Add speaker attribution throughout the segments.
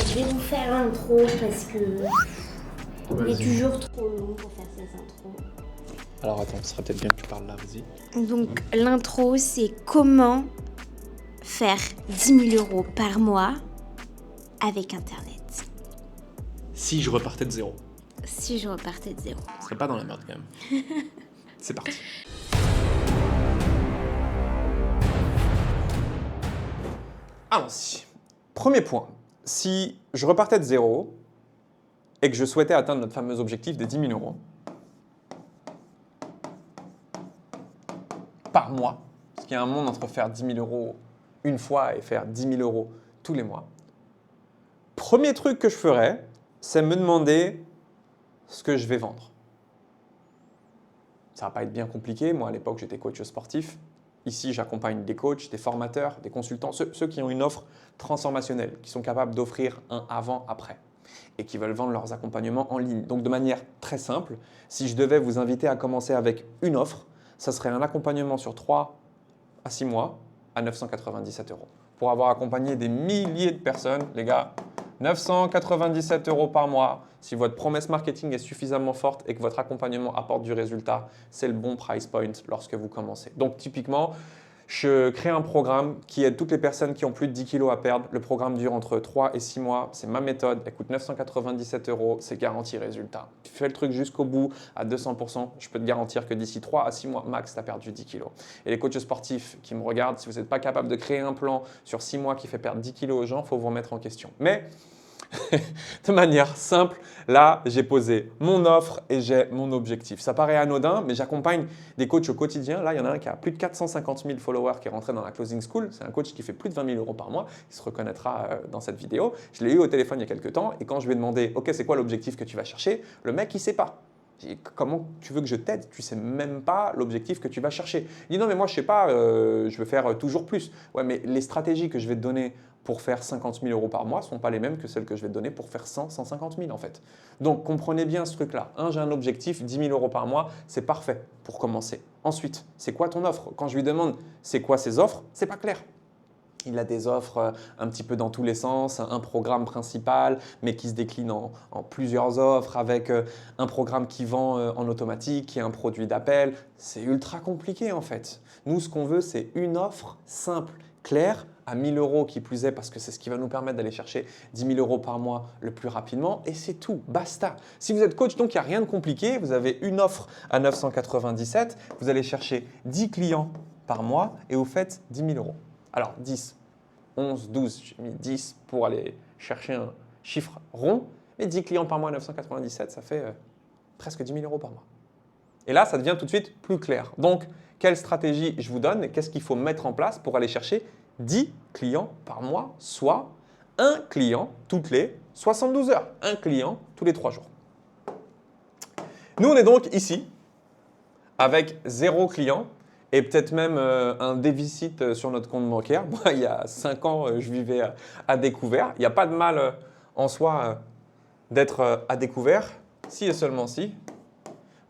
Speaker 1: Je vais vous faire l'intro parce que il est toujours trop long pour faire ces intros.
Speaker 2: Alors attends, ce serait peut-être bien que tu parles là, vas-y.
Speaker 1: Donc l'intro, c'est comment faire 10 000 € par mois avec Internet.
Speaker 2: Si je repartais de zéro,
Speaker 1: Si je repartais de zéro.
Speaker 2: ce serait pas dans la merde quand même. C'est parti. Allons-y. Premier point, si je repartais de zéro et que je souhaitais atteindre notre fameux objectif des 10 000 € par mois, parce qu'il y a un monde entre faire 10 000 € une fois et faire 10 000 € tous les mois, premier truc que je ferais, c'est me demander ce que je vais vendre. Ça va pas être bien compliqué. Moi, à l'époque, j'étais coach sportif. Ici, j'accompagne des coachs, des formateurs, des consultants, ceux qui ont une offre transformationnelle, qui sont capables d'offrir un avant-après et qui veulent vendre leurs accompagnements en ligne. Donc, de manière très simple, si je devais vous inviter à commencer avec une offre, ça serait un accompagnement sur 3 à 6 mois à 997 €. Pour avoir accompagné des milliers de personnes, les gars, 997 € par mois. Si votre promesse marketing est suffisamment forte et que votre accompagnement apporte du résultat, c'est le bon price point lorsque vous commencez. Donc typiquement, je crée un programme qui aide toutes les personnes qui ont plus de 10 kilos à perdre. Le programme dure entre 3 et 6 mois. C'est ma méthode. Elle coûte 997 €. C'est garanti résultat. Tu fais le truc jusqu'au bout à 200%. Je peux te garantir que d'ici 3 à 6 mois max, tu as perdu 10 kilos. Et les coachs sportifs qui me regardent, si vous n'êtes pas capable de créer un plan sur 6 mois qui fait perdre 10 kilos aux gens, il faut vous remettre en question. Mais de manière simple, là, j'ai posé mon offre et j'ai mon objectif. Ça paraît anodin, mais j'accompagne des coachs au quotidien. Là, il y en a un qui a plus de 450 000 followers qui est rentré dans la Closing School. C'est un coach qui fait plus de 20 000 € par mois. Il se reconnaîtra dans cette vidéo. Je l'ai eu au téléphone il y a quelques temps et quand je lui ai demandé « Ok, c'est quoi l'objectif que tu vas chercher ?» Le mec, il ne sait pas. J'ai dit, comment tu veux que je t'aide? Tu ne sais même pas l'objectif que tu vas chercher. Il dit non, mais moi, je ne sais pas, je veux faire toujours plus. Ouais, mais les stratégies que je vais te donner pour faire 50 000 € par mois ne sont pas les mêmes que celles que je vais te donner pour faire 100, 150 000 en fait. Donc, comprenez bien ce truc-là. J'ai un objectif, 10 000 € par mois, c'est parfait pour commencer. Ensuite, c'est quoi ton offre? Quand je lui demande c'est quoi ses offres, c'est pas clair. Il a des offres un petit peu dans tous les sens, un programme principal, mais qui se décline en plusieurs offres avec un programme qui vend en automatique, qui est un produit d'appel. C'est ultra compliqué en fait. Nous, ce qu'on veut, c'est une offre simple, claire, à 1 000 € qui plus est, parce que c'est ce qui va nous permettre d'aller chercher 10 000 € par mois le plus rapidement. Et c'est tout, basta. Si vous êtes coach, donc il n'y a rien de compliqué. Vous avez une offre à 997, vous allez chercher 10 clients par mois et vous faites 10 000 €. Alors 10, 11, 12, j'ai mis 10 pour aller chercher un chiffre rond. Mais 10 clients par mois à 997, ça fait presque 10 000 € par mois. Et là, ça devient tout de suite plus clair. Donc, quelle stratégie je vous donne et qu'est-ce qu'il faut mettre en place pour aller chercher 10 clients par mois, soit un client toutes les 72 heures, un client tous les 3 jours. Nous, on est donc ici avec 0 client. Et peut-être même un déficit sur notre compte bancaire. Moi, il y a 5 ans, je vivais à découvert. Il n'y a pas de mal en soi d'être à découvert, si et seulement si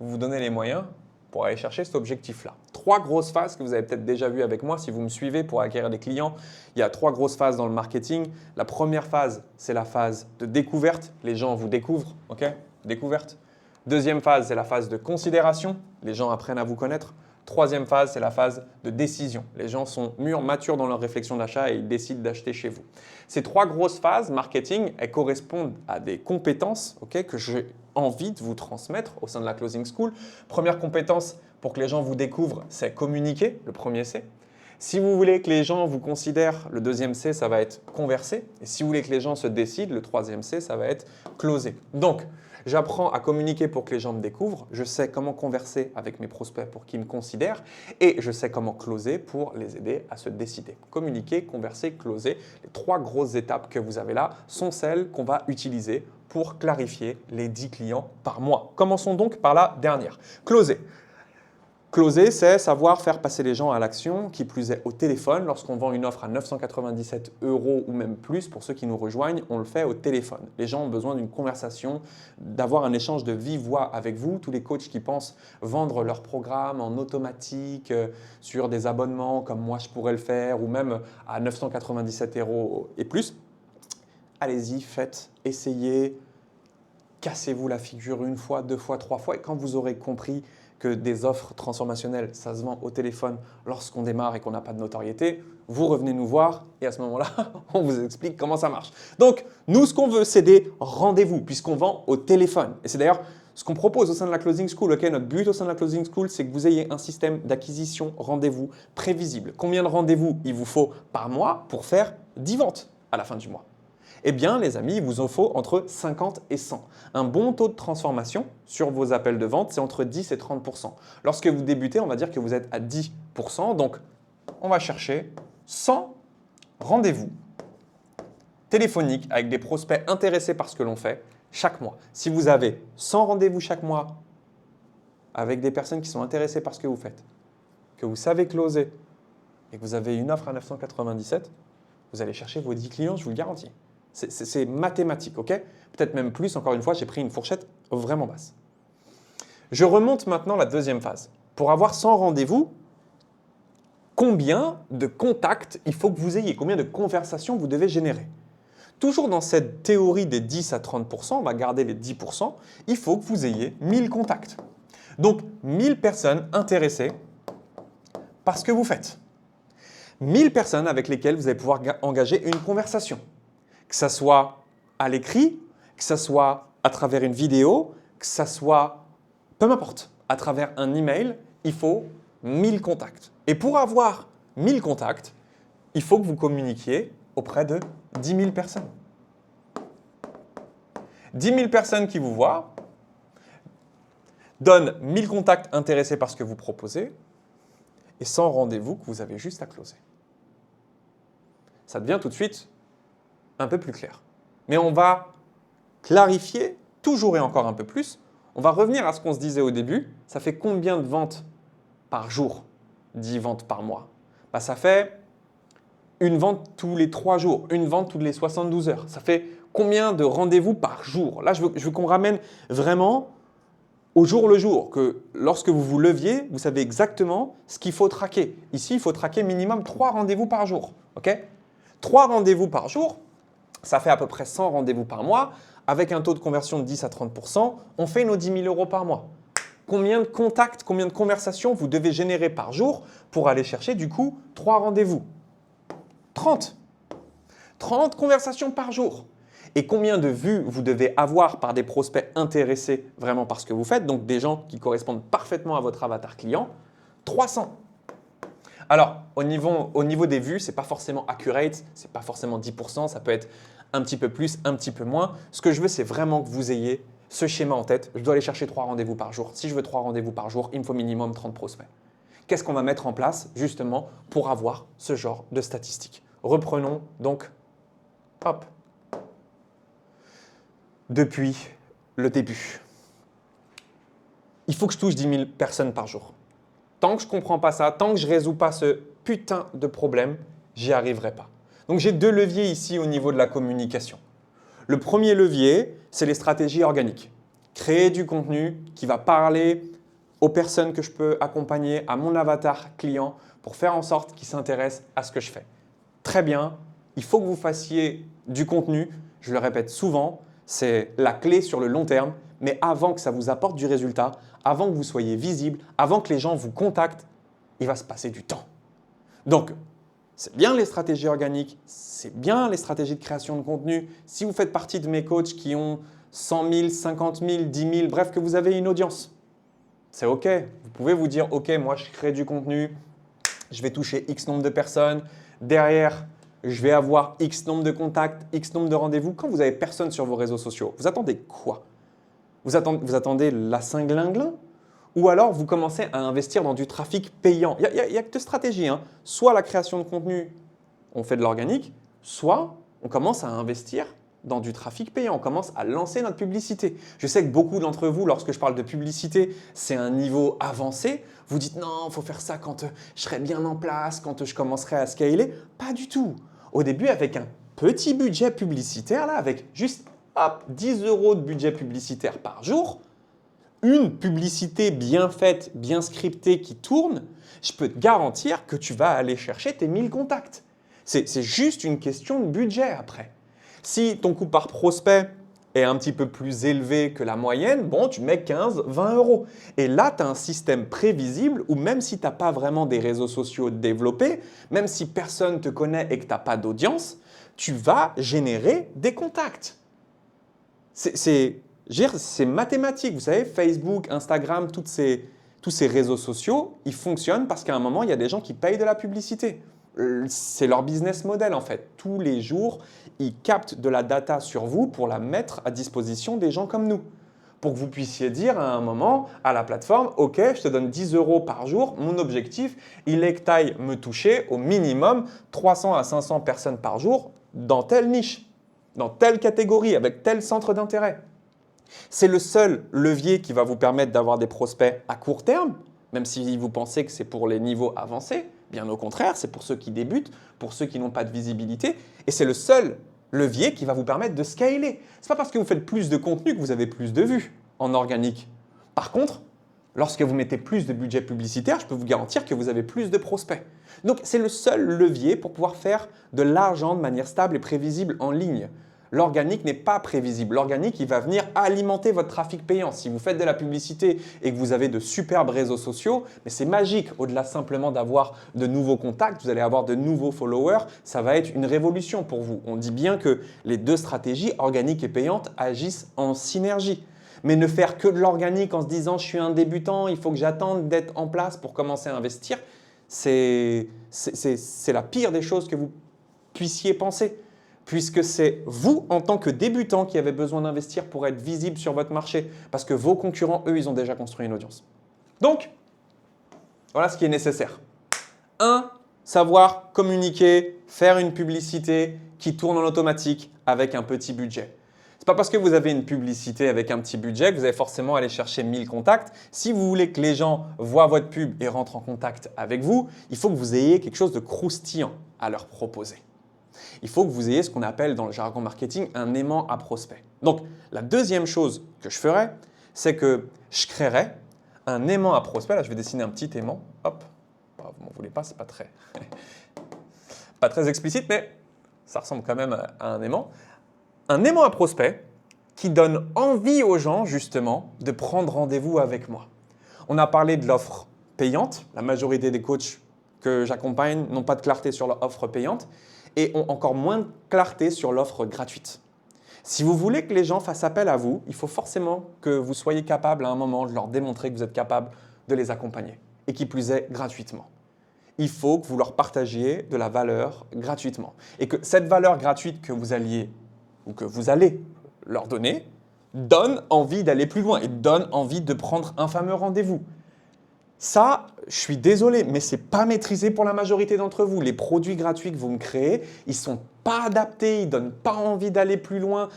Speaker 2: vous vous donnez les moyens pour aller chercher cet objectif-là. 3 grosses phases que vous avez peut-être déjà vues avec moi si vous me suivez pour acquérir des clients. Il y a 3 grosses phases dans le marketing. La première phase, c'est la phase de découverte. Les gens vous découvrent, ok? Découverte. Deuxième phase, c'est la phase de considération. Les gens apprennent à vous connaître. Troisième phase, c'est la phase de décision. Les gens sont mûrs, matures dans leur réflexion d'achat et ils décident d'acheter chez vous. Ces 3 grosses phases marketing, elles correspondent à des compétences que j'ai envie de vous transmettre au sein de la Closing School. Première compétence pour que les gens vous découvrent, c'est communiquer, le premier C. Si vous voulez que les gens vous considèrent, le deuxième C, ça va être converser. Et si vous voulez que les gens se décident, le troisième C, ça va être closer. Donc, j'apprends à communiquer pour que les gens me découvrent. Je sais comment converser avec mes prospects pour qu'ils me considèrent. Et je sais comment closer pour les aider à se décider. Communiquer, converser, closer. Les 3 grosses étapes que vous avez là sont celles qu'on va utiliser pour clarifier les 10 clients par mois. Commençons donc par la dernière. Closer. Closer, c'est savoir faire passer les gens à l'action, qui plus est au téléphone. Lorsqu'on vend une offre à 997 € ou même plus, pour ceux qui nous rejoignent, on le fait au téléphone. Les gens ont besoin d'une conversation, d'avoir un échange de vive voix avec vous. Tous les coachs qui pensent vendre leur programme en automatique sur des abonnements comme moi je pourrais le faire ou même à 997 € et plus, allez-y, faites, essayez, cassez-vous la figure une fois, deux fois, trois fois. Et quand vous aurez compris que des offres transformationnelles, ça se vend au téléphone lorsqu'on démarre et qu'on n'a pas de notoriété, vous revenez nous voir et à ce moment-là, on vous explique comment ça marche. Donc, nous, ce qu'on veut, c'est des rendez-vous puisqu'on vend au téléphone. Et c'est d'ailleurs ce qu'on propose au sein de la Closing School. Okay, notre but au sein de la Closing School, c'est que vous ayez un système d'acquisition rendez-vous prévisible. Combien de rendez-vous il vous faut par mois pour faire 10 ventes à la fin du mois? Eh bien, les amis, il vous en faut entre 50 et 100. Un bon taux de transformation sur vos appels de vente, c'est entre 10 et 30%. Lorsque vous débutez, on va dire que vous êtes à 10%. Donc, on va chercher 100 rendez-vous téléphoniques avec des prospects intéressés par ce que l'on fait chaque mois. Si vous avez 100 rendez-vous chaque mois avec des personnes qui sont intéressées par ce que vous faites, que vous savez closer et que vous avez une offre à 997, vous allez chercher vos 10 clients, je vous le garantis. C'est mathématique, ok? Peut-être même plus, encore une fois, j'ai pris une fourchette vraiment basse. Je remonte maintenant la deuxième phase. Pour avoir 100 rendez-vous, combien de contacts il faut que vous ayez? Combien de conversations vous devez générer? Toujours dans cette théorie des 10 à 30%, on va garder les 10%, il faut que vous ayez 1000 contacts. Donc, 1000 personnes intéressées par ce que vous faites. 1000 personnes avec lesquelles vous allez pouvoir engager une conversation. Que ce soit à l'écrit, que ce soit à travers une vidéo, que ce soit, peu m'importe, à travers un email, il faut 1000 contacts. Et pour avoir 1000 contacts, il faut que vous communiquiez auprès de 10 000 personnes. 10 000 personnes qui vous voient donnent 1000 contacts intéressés par ce que vous proposez et 100 rendez-vous que vous avez juste à closer. Ça devient tout de suite un peu plus clair. Mais on va clarifier toujours et encore un peu plus. On va revenir à ce qu'on se disait au début. Ça fait combien de ventes par jour? 10 ventes par mois. Ça fait une vente tous les 3 jours, une vente toutes les 72 heures. Ça fait combien de rendez-vous par jour? Là, je veux qu'on ramène vraiment au jour le jour, que lorsque vous vous leviez, vous savez exactement ce qu'il faut traquer. Ici, il faut traquer minimum 3 rendez-vous par jour. Okay? 3 rendez-vous par jour, ça fait à peu près 100 rendez-vous par mois. Avec un taux de conversion de 10 à 30%, on fait nos 10 000 euros par mois. Combien de contacts, combien de conversations vous devez générer par jour pour aller chercher du coup 3 rendez-vous? 30. 30 conversations par jour. Et combien de vues vous devez avoir par des prospects intéressés vraiment par ce que vous faites, donc des gens qui correspondent parfaitement à votre avatar client? 300. Alors, au niveau des vues, ce n'est pas forcément accurate, ce n'est pas forcément 10%, ça peut être un petit peu plus, un petit peu moins. Ce que je veux, c'est vraiment que vous ayez ce schéma en tête. Je dois aller chercher 3 rendez-vous par jour. Si je veux 3 rendez-vous par jour, il me faut minimum 30 prospects. Qu'est-ce qu'on va mettre en place justement pour avoir ce genre de statistiques? Reprenons donc, hop, depuis le début. Il faut que je touche 10 000 personnes par jour. Tant que je ne comprends pas ça, tant que je ne résous pas ce putain de problème, j'y arriverai pas. Donc j'ai 2 leviers ici au niveau de la communication. Le premier levier, c'est les stratégies organiques. Créer du contenu qui va parler aux personnes que je peux accompagner, à mon avatar client, pour faire en sorte qu'ils s'intéressent à ce que je fais. Très bien, il faut que vous fassiez du contenu. Je le répète souvent, c'est la clé sur le long terme. Mais avant que ça vous apporte du résultat, avant que vous soyez visible, avant que les gens vous contactent, il va se passer du temps. Donc, c'est bien les stratégies organiques, c'est bien les stratégies de création de contenu. Si vous faites partie de mes coachs qui ont 100 000, 50 000, 10 000, bref, que vous avez une audience, c'est OK. Vous pouvez vous dire, OK, moi je crée du contenu, je vais toucher X nombre de personnes. Derrière, je vais avoir X nombre de contacts, X nombre de rendez-vous. Quand vous n'avez personne sur vos réseaux sociaux, vous attendez quoi? Vous attendez la Saint-Glinglin? Ou alors vous commencez à investir dans du trafic payant. Il y a que deux stratégies. Soit la création de contenu, on fait de l'organique, soit on commence à investir dans du trafic payant, on commence à lancer notre publicité. Je sais que beaucoup d'entre vous, lorsque je parle de publicité, c'est un niveau avancé. Vous dites non, il faut faire ça quand je serai bien en place, quand je commencerai à scaler. Pas du tout. Au début, avec un petit budget publicitaire, là, avec juste 10 € de budget publicitaire par jour, une publicité bien faite, bien scriptée qui tourne, je peux te garantir que tu vas aller chercher tes 1000 contacts. C'est juste une question de budget après. Si ton coût par prospect est un petit peu plus élevé que la moyenne, bon, tu mets 15, 20 euros. Et là, tu as un système prévisible où même si tu n'as pas vraiment des réseaux sociaux développés, même si personne ne te connaît et que tu n'as pas d'audience, tu vas générer des contacts. C'est mathématique. Vous savez, Facebook, Instagram, tous ces réseaux sociaux, ils fonctionnent parce qu'à un moment, il y a des gens qui payent de la publicité. C'est leur business model en fait. Tous les jours, ils captent de la data sur vous pour la mettre à disposition des gens comme nous. Pour que vous puissiez dire à un moment à la plateforme, OK, je te donne 10 euros par jour. Mon objectif, il est que tu ailles me toucher au minimum 300 à 500 personnes par jour dans telle niche, dans telle catégorie, avec tel centre d'intérêt. C'est le seul levier qui va vous permettre d'avoir des prospects à court terme, même si vous pensez que c'est pour les niveaux avancés. Bien au contraire, c'est pour ceux qui débutent, pour ceux qui n'ont pas de visibilité. Et c'est le seul levier qui va vous permettre de scaler. Ce n'est pas parce que vous faites plus de contenu que vous avez plus de vues en organique. Par contre, lorsque vous mettez plus de budget publicitaire, je peux vous garantir que vous avez plus de prospects. Donc, c'est le seul levier pour pouvoir faire de l'argent de manière stable et prévisible en ligne. L'organique n'est pas prévisible. L'organique, il va venir alimenter votre trafic payant. Si vous faites de la publicité et que vous avez de superbes réseaux sociaux, mais c'est magique. Au-delà simplement d'avoir de nouveaux contacts, vous allez avoir de nouveaux followers. Ça va être une révolution pour vous. On dit bien que les deux stratégies, organique et payante, agissent en synergie. Mais ne faire que de l'organique en se disant « je suis un débutant, il faut que j'attende d'être en place pour commencer à investir », c'est la pire des choses que vous puissiez penser. Puisque c'est vous, en tant que débutant, qui avez besoin d'investir pour être visible sur votre marché. Parce que vos concurrents, eux, ils ont déjà construit une audience. Donc, voilà ce qui est nécessaire. 1. Savoir communiquer, faire une publicité qui tourne en automatique avec un petit budget. Ce n'est pas parce que vous avez une publicité avec un petit budget que vous allez forcément aller chercher 1000 contacts. Si vous voulez que les gens voient votre pub et rentrent en contact avec vous, il faut que vous ayez quelque chose de croustillant à leur proposer. Il faut que vous ayez ce qu'on appelle dans le jargon marketing un aimant à prospect. Donc, la deuxième chose que je ferai, c'est que je créerai un aimant à prospect. Là, je vais dessiner un petit aimant. Hop, vous ne m'en voulez pas, c'est pas très explicite, mais ça ressemble quand même à un aimant. Un aimant à prospect qui donne envie aux gens, justement, de prendre rendez-vous avec moi. On a parlé de l'offre payante. La majorité des coachs que j'accompagne n'ont pas de clarté sur l'offre payante et ont encore moins de clarté sur l'offre gratuite. Si vous voulez que les gens fassent appel à vous, il faut forcément que vous soyez capable à un moment de leur démontrer que vous êtes capable de les accompagner et qui plus est gratuitement. Il faut que vous leur partagiez de la valeur gratuitement et que cette valeur gratuite que vous allez leur donner donne envie d'aller plus loin et donne envie de prendre un fameux rendez-vous. Ça, je suis désolé, mais ce n'est pas maîtrisé pour la majorité d'entre vous. Les produits gratuits que vous me créez, ils ne sont pas adaptés, ils ne donnent pas envie d'aller plus loin.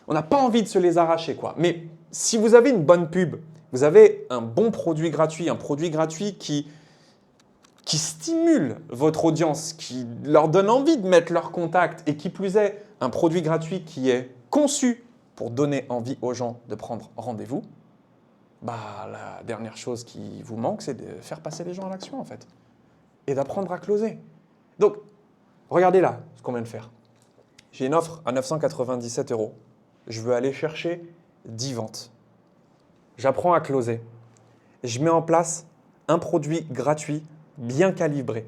Speaker 2: On n'a pas envie de se les arracher, quoi. Mais si vous avez une bonne pub, vous avez un bon produit gratuit, un produit gratuit qui stimule votre audience, qui leur donne envie de mettre leur contact et qui plus est, un produit gratuit qui est conçu pour donner envie aux gens de prendre rendez-vous, la dernière chose qui vous manque, c'est de faire passer les gens à l'action en fait et d'apprendre à closer. Donc, regardez là ce qu'on vient de faire. J'ai une offre à 997 €. Je veux aller chercher 10 ventes. J'apprends à closer. Je mets en place un produit gratuit bien calibré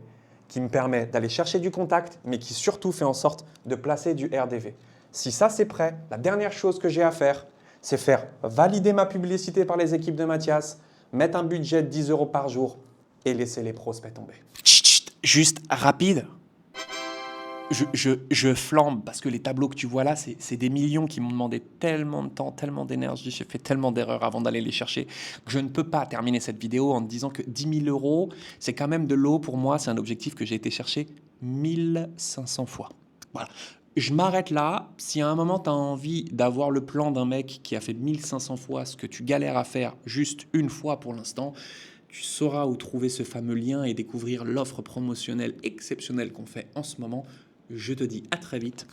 Speaker 2: qui me permet d'aller chercher du contact, mais qui surtout fait en sorte de placer du RDV. Si ça c'est prêt, la dernière chose que j'ai à faire, c'est faire valider ma publicité par les équipes de Mathias, mettre un budget de 10 € par jour et laisser les prospects tomber.
Speaker 3: Chut, juste rapide. Je flambe parce que les tableaux que tu vois là, c'est des millions qui m'ont demandé tellement de temps, tellement d'énergie, j'ai fait tellement d'erreurs avant d'aller les chercher que je ne peux pas terminer cette vidéo en te disant que 10 000 €, c'est quand même de l'eau pour moi, c'est un objectif que j'ai été chercher 1500 fois. Voilà. Je m'arrête là. Si à un moment, tu as envie d'avoir le plan d'un mec qui a fait 1500 fois ce que tu galères à faire juste une fois pour l'instant, tu sauras où trouver ce fameux lien et découvrir l'offre promotionnelle exceptionnelle qu'on fait en ce moment. Je te dis à très vite